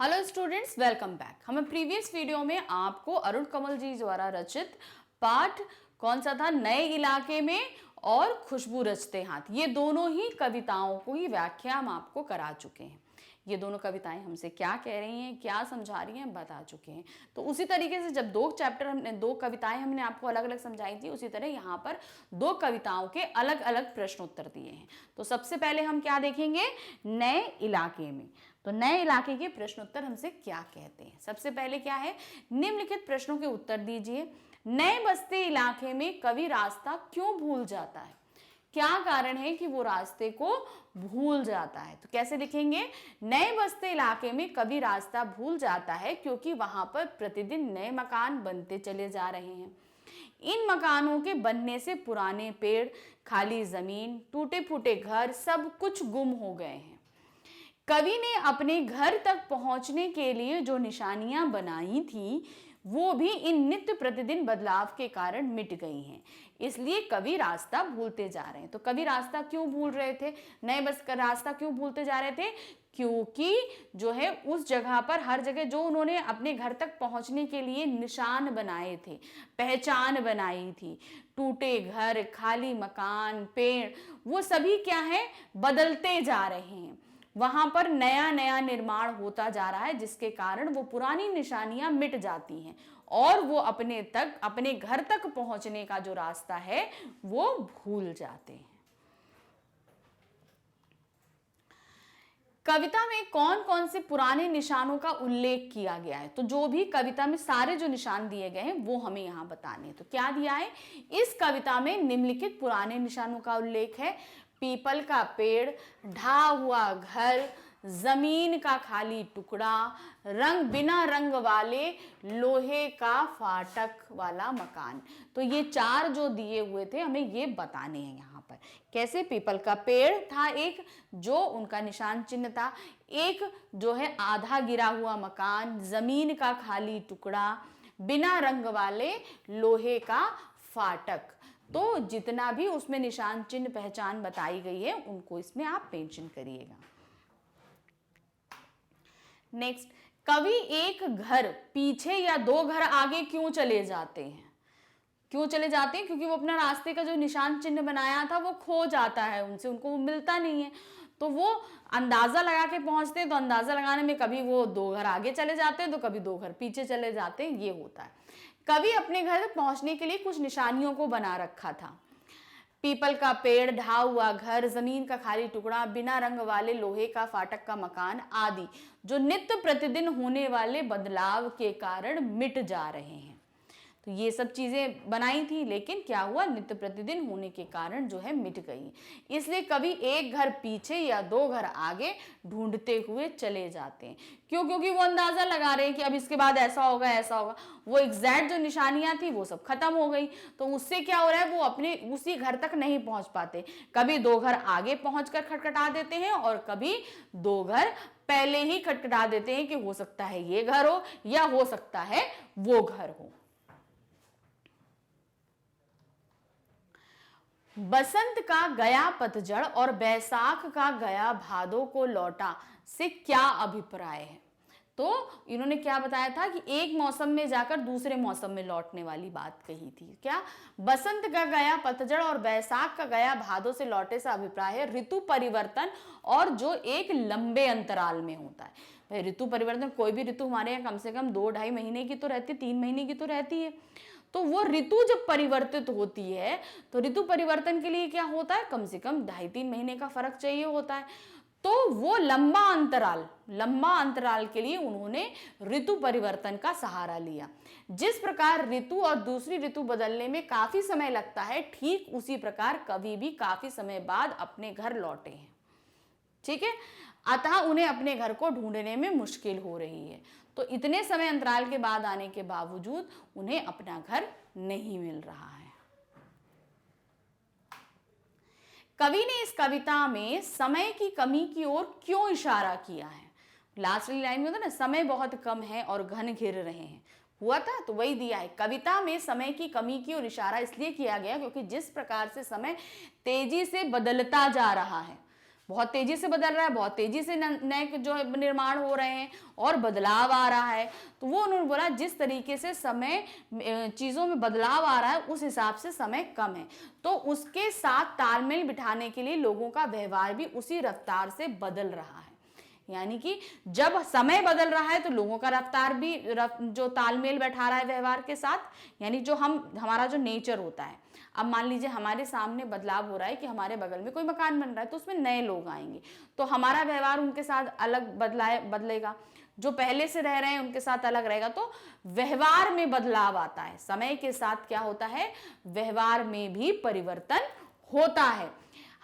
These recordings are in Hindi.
Hello students, welcome back. हमें प्रीवियस वीडियो में आपको अरुण कमल जी द्वारा रचित पाठ कौन सा था, नए इलाके में और खुशबू रचते हाथ, ये दोनों ही कविताओं को ही व्याख्या हम आपको करा चुके हैं। ये दोनों कविताएं हमसे क्या कह रही हैं, क्या समझा रही हैं, बता चुके हैं। तो उसी तरीके से जब दो कविताएं हमने आपको अलग अलग समझाई थी, उसी तरह यहाँ पर दो कविताओं के अलग अलग प्रश्न उत्तर दिए हैं। तो सबसे पहले हम क्या देखेंगे, नए इलाके में। तो नए इलाके के प्रश्न उत्तर हमसे क्या कहते हैं। सबसे पहले क्या है, निम्नलिखित प्रश्नों के उत्तर दीजिए। नए बसते इलाके में कवि रास्ता क्यों भूल जाता है? क्या कारण है कि वो रास्ते को भूल जाता है? तो कैसे लिखेंगे, नए बसते इलाके में कवि रास्ता भूल जाता है क्योंकि वहां पर प्रतिदिन नए मकान बनते चले जा रहे हैं। इन मकानों के बनने से पुराने पेड़, खाली जमीन, टूटे फूटे घर, सब कुछ गुम हो गए हैं। कवि ने अपने घर तक पहुंचने के लिए जो निशानियां बनाई थी वो भी इन नित्य प्रतिदिन बदलाव के कारण मिट गई हैं। इसलिए कवि रास्ता भूलते जा रहे हैं। तो कवि रास्ता क्यों भूल रहे थे, नए बस का रास्ता क्यों भूलते जा रहे थे? क्योंकि जो है उस जगह पर हर जगह जो उन्होंने अपने घर तक पहुंचने के लिए निशान बनाए थे, पहचान बनाई थी, टूटे घर, खाली मकान, पेड़, वो सभी क्या है, बदलते जा रहे हैं। वहां पर नया नया निर्माण होता जा रहा है जिसके कारण वो पुरानी निशानियां मिट जाती हैं और वो अपने घर तक पहुंचने का जो रास्ता है वो भूल जाते हैं। कविता में कौन कौन से पुराने निशानों का उल्लेख किया गया है? तो जो भी कविता में सारे जो निशान दिए गए हैं वो हमें यहां बताने हैं। तो क्या दिया है इस कविता में? निम्नलिखित पुराने निशानों का उल्लेख है। पीपल का पेड़, ढहा हुआ घर, जमीन का खाली टुकड़ा, बिना रंग वाले लोहे का फाटक वाला मकान। तो ये चार जो दिए हुए थे हमें ये बताने हैं यहाँ पर। कैसे? पीपल का पेड़ था एक, जो उनका निशान चिन्ह था। एक जो है आधा गिरा हुआ मकान, जमीन का खाली टुकड़ा, बिना रंग वाले लोहे का फाटक। तो जितना भी उसमें निशान चिन्ह पहचान बताई गई है उनको इसमें आप मेंशन करिएगा। नेक्स्ट, कवि एक घर पीछे या दो घर आगे क्यों चले जाते हैं? क्यों चले जाते हैं? क्योंकि वो अपना रास्ते का जो निशान चिन्ह बनाया था वो खो जाता है उनसे, उनको वो मिलता नहीं है। तो वो अंदाजा लगा के पहुंचते हैं। तो अंदाजा लगाने में कभी वो दो घर आगे चले जाते हैं तो कभी दो घर पीछे चले जाते हैं, ये होता है। कवि अपने घर तक पहुंचने के लिए कुछ निशानियों को बना रखा था। पीपल का पेड़, ढहा हुआ घर, जमीन का खाली टुकड़ा, बिना रंग वाले लोहे का फाटक का मकान आदि, जो नित्य प्रतिदिन होने वाले बदलाव के कारण मिट जा रहे हैं। तो ये सब चीजें बनाई थी, लेकिन क्या हुआ, नित्य प्रतिदिन होने के कारण जो है मिट गई। इसलिए कभी एक घर पीछे या दो घर आगे ढूंढते हुए चले जाते हैं। क्यों? क्योंकि वो अंदाजा लगा रहे हैं कि अब इसके बाद ऐसा होगा, ऐसा होगा। वो एग्जैक्ट जो निशानियां थी वो सब खत्म हो गई। तो उससे क्या हो रहा है, वो अपने उसी घर तक नहीं पहुंच पाते। कभी दो घर आगे पहुंचकर खटखटा देते हैं और कभी दो घर पहले ही खटखटा देते हैं कि हो सकता है ये घर हो या हो सकता है वो घर हो। बसंत का गया पतझड़ और बैसाख का गया भादों को लौटा से क्या अभिप्राय है? तो इन्होंने क्या बताया था कि एक मौसम में जाकर दूसरे मौसम में लौटने वाली बात कही थी। क्या? बसंत का गया पतझड़ और बैसाख का गया भादों से लौटे से अभिप्राय है ऋतु परिवर्तन, और जो एक लंबे अंतराल में होता है। भाई ऋतु परिवर्तन, कोई भी ऋतु हमारे यहाँ कम से कम 2-2.5 महीने की तो रहती है, 3 महीने की तो रहती है। तो वो ऋतु जब परिवर्तित होती है तो ऋतु परिवर्तन के लिए क्या होता है, कम से कम 2.5-3 महीने का फर्क चाहिए होता है। तो वो लंबा अंतराल के लिए उन्होंने ऋतु परिवर्तन का सहारा लिया। जिस प्रकार ऋतु और दूसरी ऋतु बदलने में काफी समय लगता है, ठीक उसी प्रकार कवि भी काफी समय बाद अपने घर लौटे हैं। ठीक है, अतः उन्हें अपने घर को ढूंढने में मुश्किल हो रही है। तो इतने समय अंतराल के बाद आने के बावजूद उन्हें अपना घर नहीं मिल रहा है। कवि ने इस कविता में समय की कमी की ओर क्यों इशारा किया है? लास्ट वाली लाइन में होता ना, समय बहुत कम है और घन घिर रहे हैं, हुआ था, तो वही दिया है। कविता में समय की कमी की ओर इशारा इसलिए किया गया क्योंकि जिस प्रकार से समय तेजी से बदलता जा रहा है, बहुत तेजी से बदल रहा है, बहुत तेजी से नए जो है निर्माण हो रहे हैं और बदलाव आ रहा है। तो वो उन्होंने बोला जिस तरीके से समय चीज़ों में बदलाव आ रहा है उस हिसाब से समय कम है, तो उसके साथ तालमेल बिठाने के लिए लोगों का व्यवहार भी उसी रफ्तार से बदल रहा है। यानी कि जब समय बदल रहा है तो लोगों का रफ्तार भी जो तालमेल बैठा रहा है व्यवहार के साथ, यानी जो हमारा जो नेचर होता है। अब मान लीजिए हमारे सामने बदलाव हो रहा है कि हमारे बगल में कोई मकान बन रहा है, तो उसमें नए लोग आएंगे, तो हमारा व्यवहार उनके साथ अलग बदलेगा, जो पहले से रह रहे हैं उनके साथ अलग रहेगा। तो व्यवहार में बदलाव आता है, समय के साथ क्या होता है, व्यवहार में भी परिवर्तन होता है।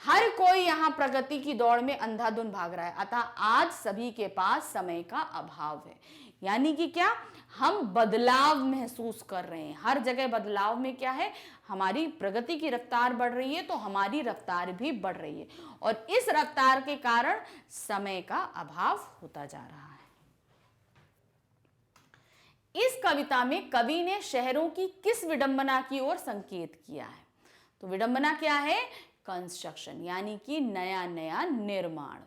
हर कोई यहाँ प्रगति की दौड़ में अंधाधुंध भाग रहा है, अतः आज सभी के पास समय का अभाव है। यानी कि क्या, हम बदलाव महसूस कर रहे हैं, हर जगह बदलाव में क्या है, हमारी प्रगति की रफ्तार बढ़ रही है, तो हमारी रफ्तार भी बढ़ रही है, और इस रफ्तार के कारण समय का अभाव होता जा रहा है। इस कविता में कवि ने शहरों की किस विडंबना की ओर संकेत किया है? तो विडंबना क्या है, कंस्ट्रक्शन, यानी कि नया नया निर्माण।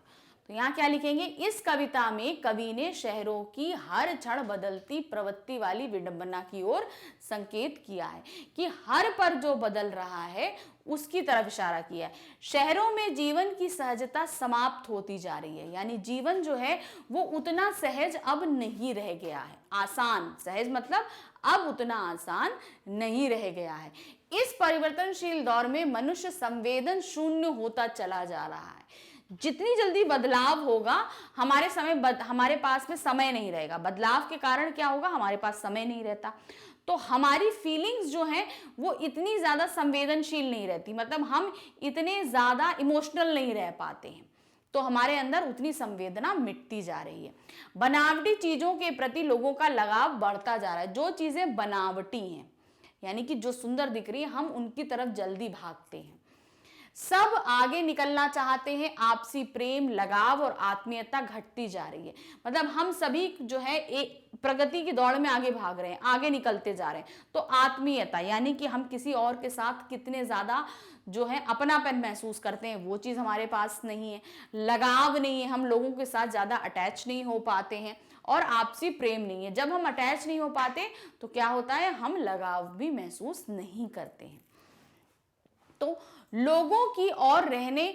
तो यहाँ क्या लिखेंगे, इस कविता में कवि ने शहरों की हर क्षण बदलती प्रवृत्ति वाली विडंबना की ओर संकेत किया है, कि हर पर जो बदल रहा है उसकी तरफ इशारा किया है। शहरों में जीवन की सहजता समाप्त होती जा रही है, यानी जीवन जो है वो उतना सहज अब नहीं रह गया है, आसान, सहज मतलब अब उतना आसान नहीं रह गया है। इस परिवर्तनशील दौर में मनुष्य संवेदन शून्य होता चला जा रहा है। जितनी जल्दी बदलाव होगा, हमारे पास में समय नहीं रहेगा, बदलाव के कारण क्या होगा, हमारे पास समय नहीं रहता, तो हमारी फीलिंग्स जो हैं वो इतनी ज़्यादा संवेदनशील नहीं रहती, मतलब हम इतने ज़्यादा इमोशनल नहीं रह पाते हैं, तो हमारे अंदर उतनी संवेदना मिटती जा रही है। बनावटी चीज़ों के प्रति लोगों का लगाव बढ़ता जा रहा है। जो चीज़ें बनावटी हैं, यानी कि जो सुंदर दिख रही है, हम उनकी तरफ जल्दी भागते हैं। सब आगे निकलना चाहते हैं, आपसी प्रेम, लगाव और आत्मीयता घटती जा रही है। मतलब हम सभी जो है एक प्रगति की दौड़ में आगे भाग रहे हैं, आगे निकलते जा रहे हैं, तो आत्मीयता यानी कि हम किसी और के साथ कितने ज़्यादा जो है अपनापन महसूस करते हैं, वो चीज़ हमारे पास नहीं है। लगाव नहीं है, हम लोगों के साथ ज़्यादा अटैच नहीं हो पाते हैं, और आपसी प्रेम नहीं है। जब हम अटैच नहीं हो पाते तो क्या होता है, हम लगाव भी महसूस नहीं करते हैं। तो लोगों की और रहने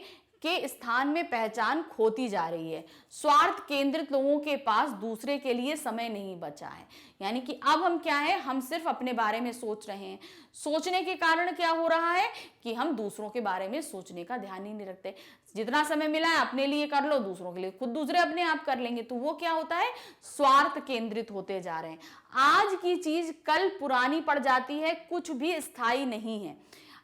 के स्थान में पहचान खोती जा रही है। स्वार्थ केंद्रित लोगों के पास दूसरे के लिए समय नहीं बचा है, यानी कि अब हम क्या है, हम सिर्फ अपने बारे में सोच रहे हैं। सोचने के कारण क्या हो रहा है कि हम दूसरों के बारे में सोचने का ध्यान ही नहीं रखते। जितना समय मिला है अपने लिए कर लो, दूसरों के लिए खुद दूसरे अपने आप कर लेंगे, तो वो क्या होता है, स्वार्थ केंद्रित होते जा रहे हैं। आज की चीज कल पुरानी पड़ जाती है, कुछ भी स्थायी नहीं है।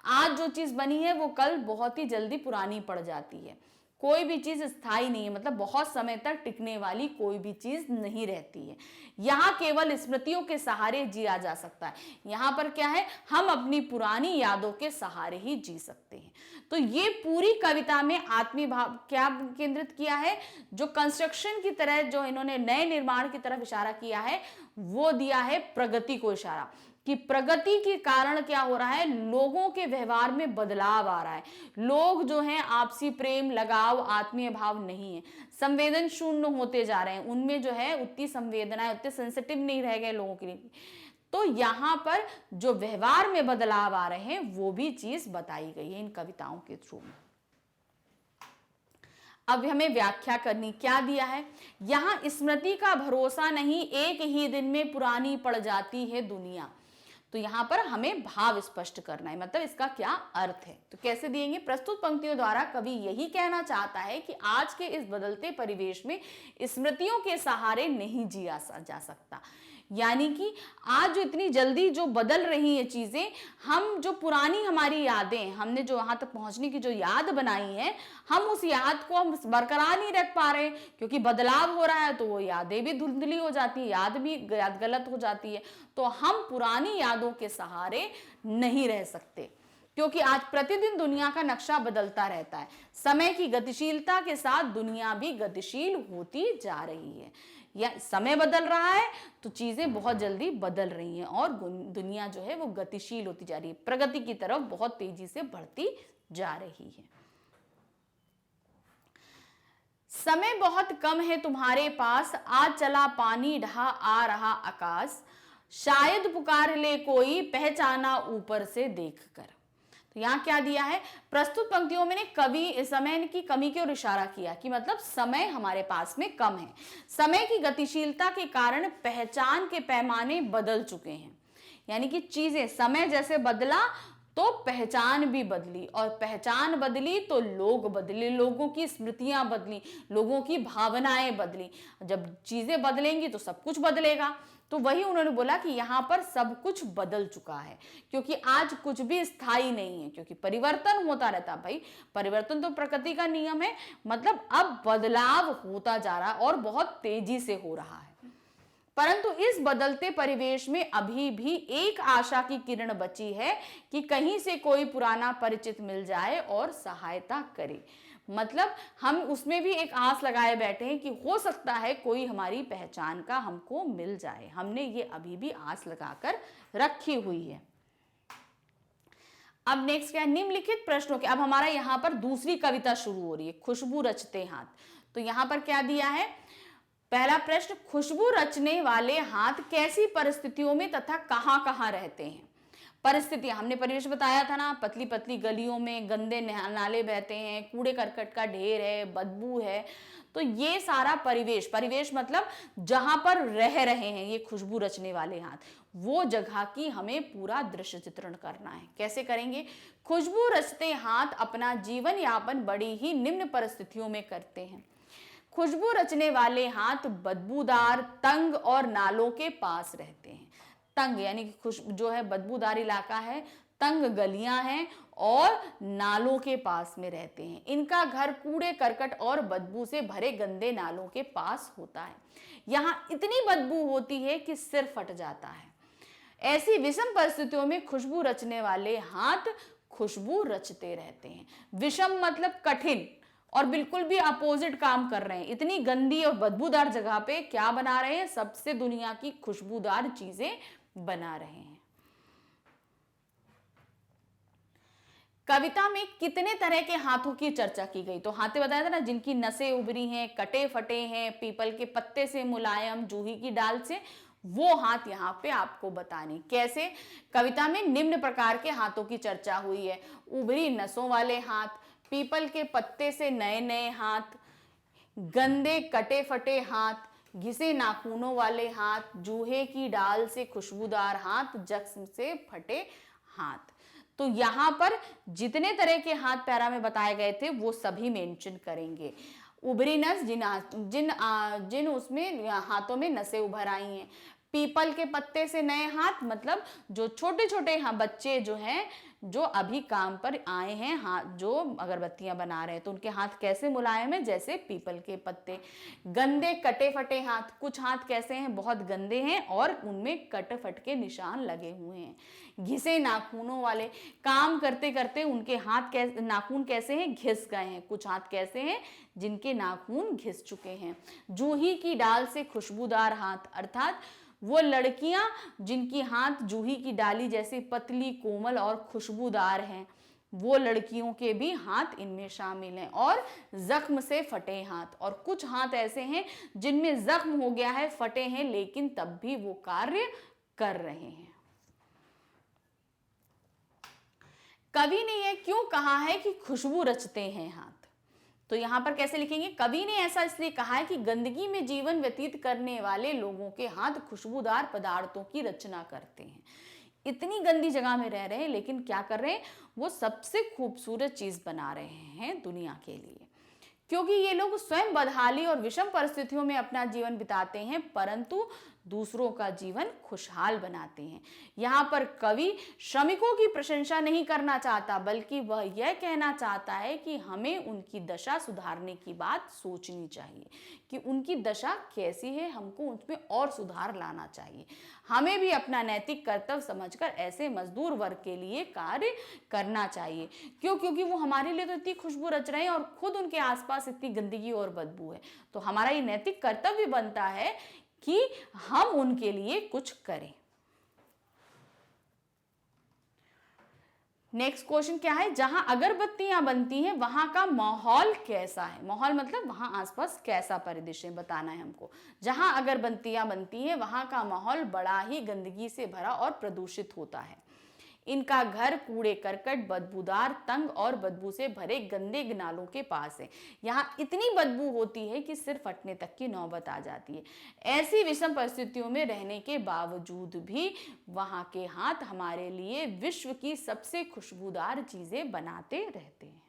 आज जो चीज बनी है वो कल बहुत ही जल्दी पुरानी पड़ जाती है। कोई भी चीज स्थायी नहीं है, मतलब बहुत समय तक टिकने वाली कोई भी चीज नहीं रहती है। यहाँ केवल स्मृतियों के सहारे जिया जा सकता है। यहाँ पर क्या है, हम अपनी पुरानी यादों के सहारे ही जी सकते हैं। तो ये पूरी कविता में आत्मीय भाव क्या केंद्रित किया है, जो कंस्ट्रक्शन की तरह जो इन्होंने नए निर्माण की तरफ इशारा किया है, वो दिया है प्रगति को इशारा, कि प्रगति के कारण क्या हो रहा है, लोगों के व्यवहार में बदलाव आ रहा है। लोग जो हैं आपसी प्रेम, लगाव, आत्मीय भाव नहीं है, संवेदन शून्य होते जा रहे हैं, उनमें जो है उतनी संवेदनाएं, उतने सेंसिटिव नहीं रह गए लोगों के लिए। तो यहाँ पर जो व्यवहार में बदलाव आ रहे हैं वो भी चीज बताई गई है इन कविताओं के थ्रू में। अब हमें व्याख्या करनी, क्या दिया है, यहाँ स्मृति का भरोसा नहीं, एक ही दिन में पुरानी पड़ जाती है दुनिया। तो यहाँ पर हमें भाव स्पष्ट करना है, मतलब इसका क्या अर्थ है। तो कैसे दिएंगे, प्रस्तुत पंक्तियों द्वारा कवि यही कहना चाहता है कि आज के इस बदलते परिवेश में स्मृतियों के सहारे नहीं जिया जा सकता। यानी कि आज जो इतनी जल्दी जो बदल रही है चीजें, हम जो पुरानी हमारी यादें, हमने जो वहां तक पहुंचने की जो याद बनाई है, हम उस याद को हम बरकरार नहीं रख पा रहे, क्योंकि बदलाव हो रहा है तो वो यादें भी धुंधली हो जाती है, याद गलत हो जाती है। तो हम पुरानी यादों के सहारे नहीं रह सकते, क्योंकि आज प्रतिदिन दुनिया का नक्शा बदलता रहता है। समय की गतिशीलता के साथ दुनिया भी गतिशील होती जा रही है, या समय बदल रहा है तो चीजें बहुत जल्दी बदल रही हैं, और दुनिया जो है वो गतिशील होती जा रही है, प्रगति की तरफ बहुत तेजी से बढ़ती जा रही है। समय बहुत कम है तुम्हारे पास, आज चला पानी ढहा आ रहा आकाश, शायद पुकार ले कोई पहचाना ऊपर से देखकर। तो यहाँ क्या दिया है, प्रस्तुत पंक्तियों में ने कवि समय की कमी की ओर इशारा किया कि मतलब समय हमारे पास में कम है, समय की गतिशीलता के कारण पहचान के पैमाने बदल चुके हैं। यानी कि चीजें, समय जैसे बदला तो पहचान भी बदली, और पहचान बदली तो लोग बदले, लोगों की स्मृतियां बदली, लोगों की भावनाएं बदली। जब चीजें बदलेंगी तो सब कुछ बदलेगा। तो वही उन्होंने बोला कि यहाँ पर सब कुछ बदल चुका है, क्योंकि आज कुछ भी स्थायी नहीं है, क्योंकि परिवर्तन होता रहता। भाई परिवर्तन तो प्रकृति का नियम है, मतलब अब बदलाव होता जा रहा है और बहुत तेजी से हो रहा है। परंतु इस बदलते परिवेश में अभी भी एक आशा की किरण बची है कि कहीं से कोई पुराना परिचित मिल जाए और सहायता करे। मतलब हम उसमें भी एक आस लगाए बैठे हैं कि हो सकता है कोई हमारी पहचान का हमको मिल जाए। हमने ये अभी भी आस लगाकर रखी हुई है। अब नेक्स्ट क्या है, निम्नलिखित प्रश्नों के, अब हमारा यहाँ पर दूसरी कविता शुरू हो रही है, खुशबू रचते हाथ। तो यहाँ पर क्या दिया है, पहला प्रश्न, खुशबू रचने वाले हाथ कैसी परिस्थितियों में तथा कहां कहां रहते हैं। परिस्थितियां हमने परिवेश बताया था ना, पतली पतली गलियों में गंदे नाले बहते हैं, कूड़े करकट का ढेर है, बदबू है। तो ये सारा परिवेश, परिवेश मतलब जहां पर रह रहे हैं ये खुशबू रचने वाले हाथ, वो जगह की हमें पूरा दृश्य चित्रण करना है। कैसे करेंगे, खुशबू रचते हाथ अपना जीवन यापन बड़ी ही निम्न परिस्थितियों में करते हैं। खुशबू रचने वाले हाथ बदबूदार, तंग और नालों के पास रहते हैं। तंग यानी कि खुश जो है बदबूदार इलाका है, तंग गलियां हैं और नालों के पास में रहते हैं। इनका घर कूड़े करकट और बदबू से भरे गंदे नालों के पास होता है। यहाँ इतनी बदबू होती है कि सिर फट जाता है। ऐसी विषम परिस्थितियों में खुशबू रचने वाले हाथ खुशबू रचते रहते हैं। विषम मतलब कठिन और बिल्कुल भी अपोजिट काम कर रहे हैं। इतनी गंदी और बदबूदार जगह पे क्या बना रहे हैं, सबसे दुनिया की खुशबूदार चीजें बना रहे हैं। कविता में कितने तरह के हाथों की चर्चा की गई, तो हाथे बताया था ना, जिनकी नसें उभरी हैं, कटे फटे हैं, पीपल के पत्ते से मुलायम, जूही की डाल से, वो हाथ यहाँ पे आपको बताने। कैसे, कविता में निम्न प्रकार के हाथों की चर्चा हुई है, उभरी नसों वाले हाथ, पीपल के पत्ते से नए नए हाथ, गंदे कटे फटे हाथ, घिसे नाखूनों वाले हाथ, जूहे की डाल से खुशबूदार हाथ, जख्म से फटे हाथ। तो यहाँ पर जितने तरह के हाथ पैरा में बताए गए थे वो सभी मेंशन करेंगे। उभरी नस, जिन उसमें हाथों में नसें उभर आई हैं। पीपल के पत्ते से नए हाथ, मतलब जो छोटे छोटे बच्चे जो हैं, जो अभी काम पर आए हैं, हाथ जो अगरबत्तियां बना रहे हैं, तो उनके हाथ कैसे मुलायम है, जैसे पीपल के पत्ते। गंदे कटे फटे हाथ, कुछ हाथ कैसे हैं, बहुत गंदे हैं और उनमें कट फट के निशान लगे हुए हैं। घिसे नाखूनों वाले, काम करते करते उनके हाथ कैसे, नाखून कैसे हैं, घिस गए हैं। कुछ हाथ कैसे हैं, जिनके नाखून घिस चुके हैं। जूही की डाल से खुशबूदार हाथ, अर्थात वो लड़कियां जिनकी हाथ जूही की डाली जैसी पतली, कोमल और खुशबूदार हैं, वो लड़कियों के भी हाथ इनमें शामिल हैं। और जख्म से फटे हाथ, और कुछ हाथ ऐसे हैं जिनमें जख्म हो गया है, फटे हैं, लेकिन तब भी वो कार्य कर रहे हैं। कवि ने यह क्यों कहा है कि खुशबू रचते हैं हाथ, तो यहां पर कैसे लिखेंगे, कवि ने ऐसा इसलिए कहा है कि गंदगी में जीवन व्यतीत करने वाले लोगों के हाथ खुशबूदार पदार्थों की रचना करते हैं। इतनी गंदी जगह में रह रहे हैं, लेकिन क्या कर रहे हैं, वो सबसे खूबसूरत चीज बना रहे हैं दुनिया के लिए। क्योंकि ये लोग स्वयं बदहाली और विषम परिस्थितियों में अपना जीवन बिताते हैं, परंतु दूसरों का जीवन खुशहाल बनाते हैं। यहाँ पर कवि श्रमिकों की प्रशंसा नहीं करना चाहता, बल्कि वह यह कहना चाहता है कि हमें उनकी दशा सुधारने की बात सोचनी चाहिए, कि उनकी दशा कैसी है, हमको उसमें और सुधार लाना चाहिए। हमें भी अपना नैतिक कर्तव्य समझकर ऐसे मजदूर वर्ग के लिए कार्य करना चाहिए। क्यों, क्योंकि वो हमारे लिए तो इतनी खुशबू रच रहे हैं और खुद उनके आसपास इतनी गंदगी और बदबू है। तो हमारा ये नैतिक कर्तव्य बनता है कि हम उनके लिए कुछ करें। नेक्स्ट क्वेश्चन क्या है, जहां अगरबत्तियां बनती हैं वहां का माहौल कैसा है। माहौल मतलब वहां आसपास कैसा परिदृश्य बताना है हमको। जहां अगरबत्तियां बनती हैं वहां का माहौल बड़ा ही गंदगी से भरा और प्रदूषित होता है। इनका घर कूड़े करकट, बदबूदार, तंग और बदबू से भरे गंदे नालों के पास है। यहाँ इतनी बदबू होती है कि सिर फटने तक की नौबत आ जाती है। ऐसी विषम परिस्थितियों में रहने के बावजूद भी वहाँ के हाथ हमारे लिए विश्व की सबसे खुशबूदार चीजें बनाते रहते हैं।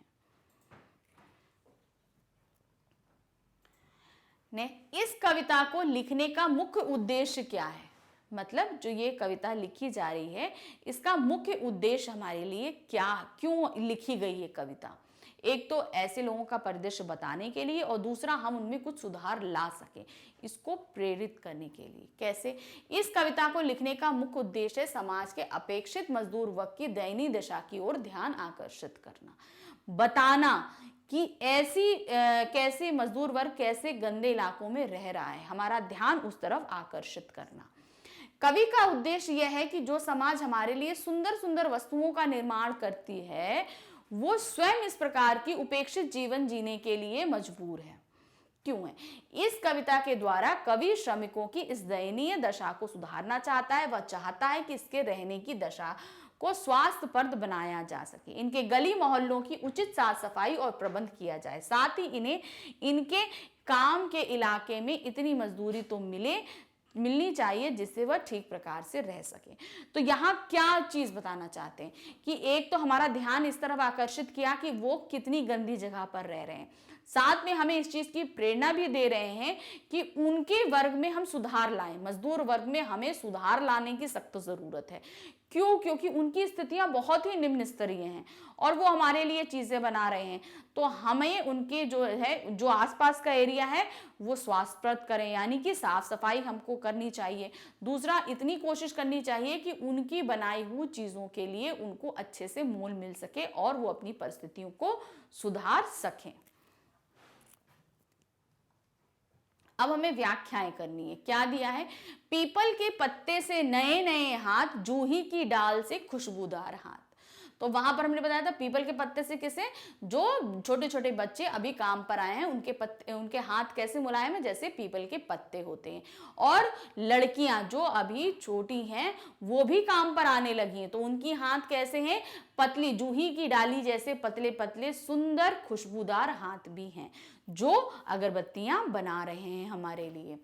ने इस कविता को लिखने का मुख्य उद्देश्य क्या है, मतलब जो ये कविता लिखी जा रही है इसका मुख्य उद्देश्य हमारे लिए क्या, क्यों लिखी गई ये कविता। एक तो ऐसे लोगों का परिदृश्य बताने के लिए और दूसरा हम उनमें कुछ सुधार ला सकें, इसको प्रेरित करने के लिए। कैसे? इस कविता को लिखने का मुख्य उद्देश्य है समाज के अपेक्षित मजदूर वर्ग की दयनीय दशा की ओर ध्यान आकर्षित करना, बताना कि ऐसी कैसे मजदूर वर्ग कैसे गंदे इलाकों में रह रहा है, हमारा ध्यान उस तरफ आकर्षित करना। कवि का उद्देश्य यह है कि जो समाज हमारे लिए सुंदर सुंदर वस्तुओं का निर्माण करती है वो स्वयं इस प्रकार की उपेक्षित जीवन जीने के लिए मजबूर है। क्यों है? इस कविता के द्वारा कवि श्रमिकों की इस दयनीय दशा को सुधारना चाहता है। वह चाहता है कि इसके रहने की दशा को स्वास्थ्यप्रद बनाया जा सके, इनके गली मोहल्लों की उचित साफ सफाई और प्रबंध किया जाए, साथ ही इन्हें इनके काम के इलाके में इतनी मजदूरी तो मिलनी चाहिए जिससे वह ठीक प्रकार से रह सके। तो यहाँ क्या चीज बताना चाहते हैं कि एक तो हमारा ध्यान इस तरफ आकर्षित किया कि वो कितनी गंदी जगह पर रह रहे हैं, साथ में हमें इस चीज की प्रेरणा भी दे रहे हैं कि उनके वर्ग में हम सुधार लाएं, मजदूर वर्ग में हमें सुधार लाने की सख्त जरूरत है। क्यों? क्योंकि उनकी स्थितियां बहुत ही निम्न स्तरीय हैं और वो हमारे लिए चीजें बना रहे हैं। तो हमें उनके जो आसपास का एरिया है वो स्वास्थ्यप्रद करें, यानी कि साफ सफाई हमको करनी चाहिए। दूसरा, इतनी कोशिश करनी चाहिए कि उनकी बनाई हुई चीजों के लिए उनको अच्छे से मोल मिल सके और वो अपनी परिस्थितियों को सुधार सकें। अब हमें व्याख्याएं करनी है। क्या दिया है? पीपल के पत्ते से नए नए हाथ, जूही की डाल से खुशबूदार हाथ। तो वहां पर हमने बताया था पीपल के पत्ते से किसे, जो छोटे छोटे बच्चे अभी काम पर आए हैं उनके पत्ते, उनके हाथ कैसे मुलायम है, जैसे पीपल के पत्ते होते हैं। और लड़कियां जो अभी छोटी हैं वो भी काम पर आने लगी हैं, तो उनकी हाथ कैसे हैं, पतली, जूही की डाली जैसे पतले पतले सुंदर खुशबूदार हाथ भी हैं जो अगरबत्तियां बना रहे हैं हमारे लिए।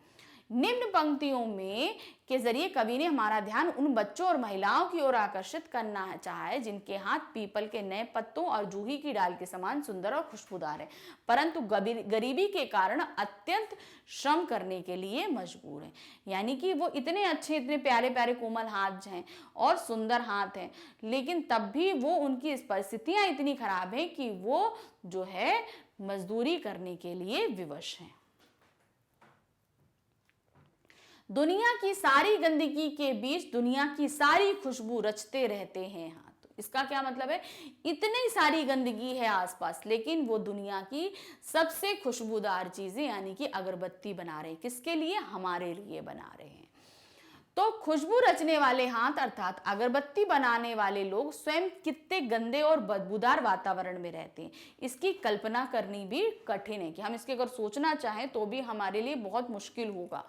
निम्न पंक्तियों में के जरिए कवि ने हमारा ध्यान उन बच्चों और महिलाओं की ओर आकर्षित करना चाहा है जिनके हाथ पीपल के नए पत्तों और जूही की डाल के समान सुंदर और खुशबूदार है, परंतु गरीबी के कारण अत्यंत श्रम करने के लिए मजबूर है। यानी कि वो इतने अच्छे, इतने प्यारे प्यारे कोमल हाथ हैं और सुंदर हाथ हैं, लेकिन तब भी वो उनकी परिस्थितियां इतनी खराब हैं कि वो जो है मजदूरी करने के लिए विवश हैं। दुनिया की सारी गंदगी के बीच दुनिया की सारी खुशबू रचते रहते हैं हाथ। तो इसका क्या मतलब है? इतनी सारी गंदगी है आसपास लेकिन वो दुनिया की सबसे खुशबूदार चीजें यानी कि अगरबत्ती बना रहे हैं। किसके लिए? हमारे लिए बना रहे हैं। तो खुशबू रचने वाले हाथ अर्थात अगरबत्ती बनाने वाले लोग स्वयं कितने गंदे और बदबूदार वातावरण में रहते हैं, इसकी कल्पना करनी भी कठिन है कि हम इसके अगर सोचना चाहें तो भी हमारे लिए बहुत मुश्किल होगा।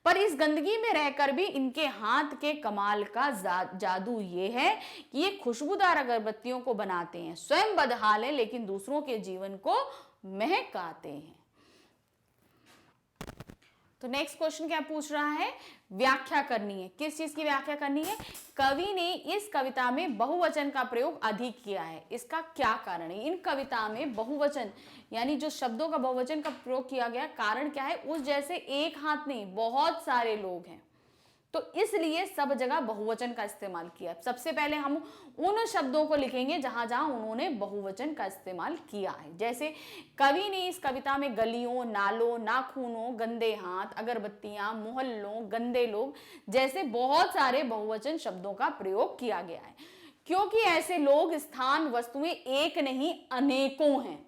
पर इस गंदगी में रहकर भी इनके हाथ के कमाल का जादू ये है कि ये खुशबूदार अगरबत्तियों को बनाते हैं, स्वयं बदहाल है लेकिन दूसरों के जीवन को महकाते हैं। तो नेक्स्ट क्वेश्चन क्या पूछ रहा है? व्याख्या करनी है। किस चीज की व्याख्या करनी है? कवि ने इस कविता में बहुवचन का प्रयोग अधिक किया है, इसका क्या कारण है? इन कविता में बहुवचन यानी जो शब्दों का बहुवचन का प्रयोग किया गया, कारण क्या है? उस जैसे एक हाथ नहीं, बहुत सारे लोग हैं तो इसलिए सब जगह बहुवचन का इस्तेमाल किया। सबसे पहले हम उन शब्दों को लिखेंगे जहां जहां उन्होंने बहुवचन का इस्तेमाल किया है। जैसे कवि ने इस कविता में गलियों, नालों, नाखूनों, गंदे हाथ, अगरबत्तियां, मोहल्लों, गंदे लोग जैसे बहुत सारे बहुवचन शब्दों का प्रयोग किया गया है, क्योंकि ऐसे लोग, स्थान, वस्तुएं एक नहीं अनेकों हैं।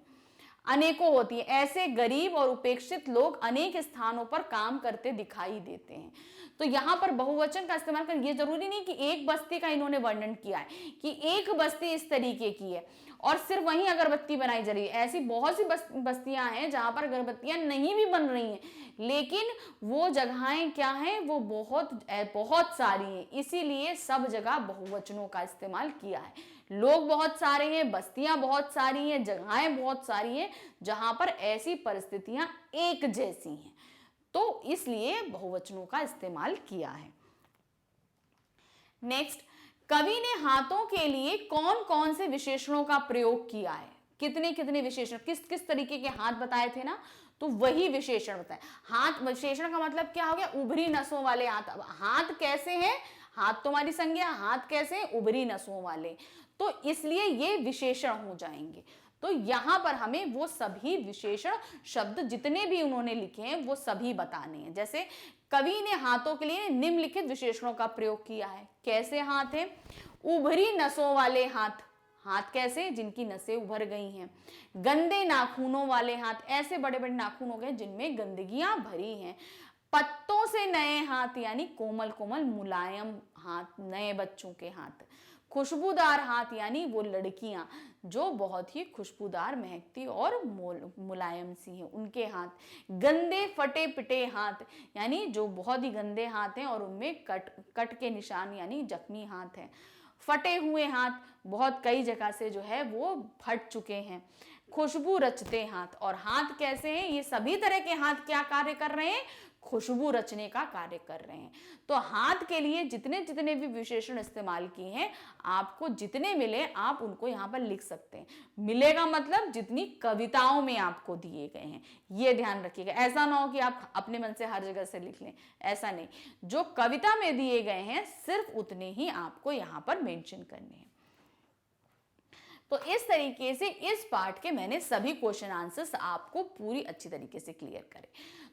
अनेकों होती है। ऐसे गरीब और उपेक्षित लोग अनेक स्थानों पर काम करते दिखाई देते हैं। तो यहाँ पर बहुवचन का इस्तेमाल कर, ये जरूरी नहीं कि एक बस्ती का इन्होंने वर्णन किया है कि एक बस्ती इस तरीके की है और सिर्फ वहीं अगरबत्ती बनाई जा रही है। ऐसी बहुत सी बस्तियां हैं जहां पर अगरबत्तियां नहीं भी बन रही हैं, लेकिन वो जगहें क्या हैं, वो बहुत बहुत सारी हैं। इसीलिए सब जगह बहुवचनों का इस्तेमाल किया है। लोग बहुत सारे हैं, बस्तियां बहुत सारी हैं, जगहें बहुत सारी हैं जहां पर ऐसी परिस्थितियां एक जैसी हैं, तो इसलिए बहुवचनों का इस्तेमाल किया है। नेक्स्ट, कवि ने हाथों के लिए कौन कौन से विशेषणों का प्रयोग किया है? कितने कितने विशेषण, किस किस तरीके के हाथ बताए थे ना, तो वही विशेषण बताए। हाथ विशेषण का मतलब क्या हो गया? उभरी नसों वाले हाथ। अब हाथ कैसे हैं? हाथ तो हमारी संज्ञा, हाथ कैसे हैं? उभरी नसों वाले, तो इसलिए ये विशेषण हो जाएंगे। तो यहां पर हमें वो सभी विशेषण शब्द जितने भी उन्होंने लिखे हैं वो सभी बताने हैं। जैसे कवि ने हाथों के लिए निम्नलिखित विशेषणों का प्रयोग किया है। कैसे हाथ है? उभरी नसों वाले हाथ। हाथ कैसे? जिनकी नसें उभर गई हैं। गंदे नाखूनों वाले हाथ, ऐसे बड़े बड़े नाखून हो गए जिनमें गंदगियां भरी हैं। पत्तों से नए हाथ, यानी कोमल कोमल मुलायम हाथ, नए बच्चों के हाथ। खुशबूदार हाथ, यानी वो लड़कियां जो बहुत ही खुशबूदार, महकती और मुलायम सी हैं, उनके हाथ। गंदे फटे पिटे हाथ, यानी जो बहुत ही गंदे हाथ हैं और उनमें कट के निशान, यानी जख्मी हाथ हैं। फटे हुए हाथ, बहुत कई जगह से जो है वो फट चुके हैं। खुशबू रचते हाथ, और हाथ कैसे हैं? ये सभी तरह के हाथ क्या कार्य कर रहे हैं? खुशबू रचने का कार्य कर रहे हैं। तो हाथ के लिए जितने जितने भी विशेषण इस्तेमाल किए हैं, आपको जितने मिले आप उनको यहाँ पर लिख सकते हैं। मिलेगा मतलब जितनी कविताओं में आपको दिए गए हैं, ये ध्यान रखिएगा। ऐसा ना हो कि आप अपने मन से हर जगह से लिख लें, ऐसा नहीं। जो कविता में दिए गए हैं सिर्फ उतने ही आपको यहाँ पर मेंशन करने हैं। तो इस तरीके से इस पार्ट के मैंने सभी क्वेश्चन आंसर्स आपको पूरी अच्छी तरीके से क्लियर करे।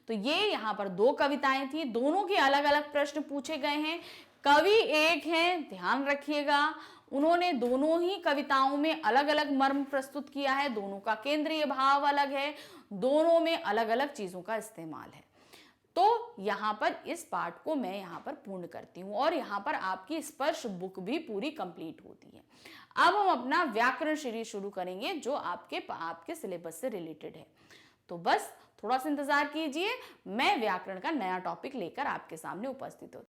तो ये यहाँ पर दो कविताएं थी, दोनों के अलग अलग प्रश्न पूछे गए हैं। कवि एक हैं, ध्यान रखिएगा। उन्होंने दोनों ही कविताओं में अलग अलग मर्म प्रस्तुत किया है, दोनों का केंद्रीय भाव अलग है, दोनों में अलग अलग चीजों का इस्तेमाल है। तो यहाँ पर इस पार्ट को मैं यहाँ पर पूर्ण करती हूँ और यहाँ पर आपकी स्पर्श बुक भी पूरी कंप्लीट होती है। अब हम अपना व्याकरण सीरीज शुरू करेंगे जो आपके सिलेबस से रिलेटेड है। तो बस थोड़ा सा इंतजार कीजिए, मैं व्याकरण का नया टॉपिक लेकर आपके सामने उपस्थित होती हूँ।